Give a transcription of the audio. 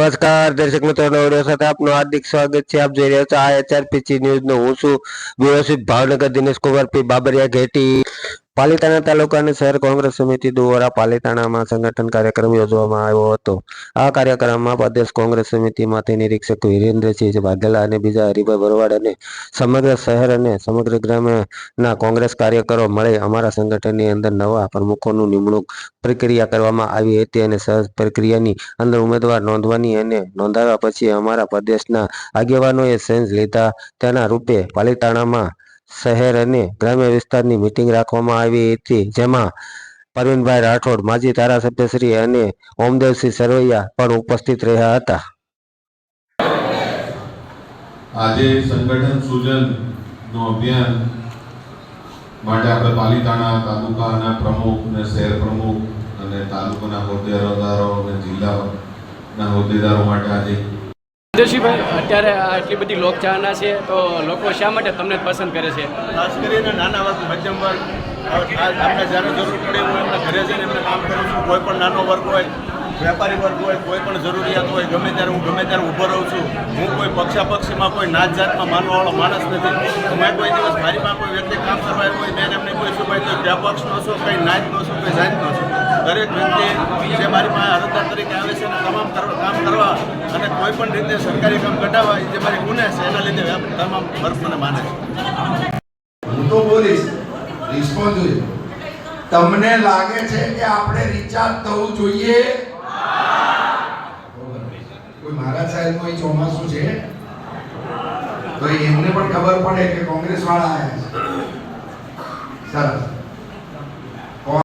નમસ્કાર દર્શક મિત્રો, વિડીયો સાથે આપનું હાર્દિક સ્વાગત છે। આપ જોઈ રહ્યા છો આ HRPC ન્યૂઝ નો। હું છું વ્યવસ્થિત ભાવનગર દિનેશ કુમાર પી બાબરિયા ઘેટી। પાલીતાણા તાલુકા અને શહેર કોંગ્રેસ સમિતિ દ્વારા પાલીતાણામાં સંગઠન કાર્યક્રમ યોજવામાં આવ્યો હતો। આ કાર્યક્રમમાં પ્રદેશ કોંગ્રેસ સમિતિમાંથી નિરીક્ષક વિરેન્દ્રસિંહ વાઘેલા અને બીજા હરિભાઈ ભરવાડ અને સમગ્ર શહેર અને સમગ્ર ગ્રામ્યના કોંગ્રેસ કાર્યકરો મળી અમારા સંગઠનની અંદર નવા પ્રમુખોનું નિમણૂક પ્રક્રિયા કરવામાં આવી હતી અને સહજ પ્રક્રિયાની અંદર ઉમેદવાર નોંધવાની અને નોંધાવ્યા પછી અમારા પ્રદેશના આગેવાનોએ સેન્સ લીધા। તેના રૂપે પાલીતાણામાં શહેર અને ગ્રામ્ય વિસ્તારની મિટિંગ રાખવામાં આવી હતી, જેમાં પરવીનભાઈ રાઠોડ, માજી ધારાસભ્યશ્રી અને ઓમદેવસિંહ સરવૈયા પણ ઉપસ્થિત રહ્યા હતા। આજે સંગઠન સૂજનનું અભિયાન માટે આપણે પાલીતાણા તાલુકાના પ્રમુખ અને શહેર પ્રમુખ અને તાલુકાના હોદ્દેદારો અને જિલ્લાના હોદ્દેદારો માટે આજે દેશીભાઈ, અત્યારે આટલી બધી લોકચાહના છે તો લોકો શા માટે તમને પસંદ કરે છે? ખાસ કરીને નાના વર્ગ, મધ્યમ વર્ગ, આપણે જ્યારે જરૂર પડે હું એમના ઘરે જઈને એમને કામ કરું છું। કોઈ પણ નાનો વર્ગ હોય, વેપારી વર્ગ હોય, કોઈ પણ જરૂરિયાત હોય, ગમે ત્યારે ઊભો રહું છું। હું કોઈ પક્ષાપક્ષીમાં કોઈ નાત જાતમાં માનવાવાળો માણસ નથી। મેં કોઈ દિવસ મારી પાસે કોઈ વ્યક્તિ કામ કરવા આવ્યો હોય, મેં એમને કોઈ શું ભાઈ તો કયા પક્ષનો છો, કંઈ નાતનો છો, કંઈ જાતનો છો, દરેક વ્યક્તિ જે મારી પાસે અરજદાર તરીકે આવે છે અને તમામ કામ કરવા અને કોઈ પણ રીતે સરકારી કામ કઢાવવા એ જે મારી ગુને છે એના લીધે તમામ વર્ગ મને માને છે। હું તો બોલીશ, રિસ્પોન્સ જોઈએ। તમને લાગે છે કે આપણે રિચાર્જ થવું જોઈએ? કોઈ મહારાજ સાહેબનું અહીં ચોમાસું છે તો એમને પણ ખબર પડે કે કોંગ્રેસ વાળા આવ્યા છે। સરસ।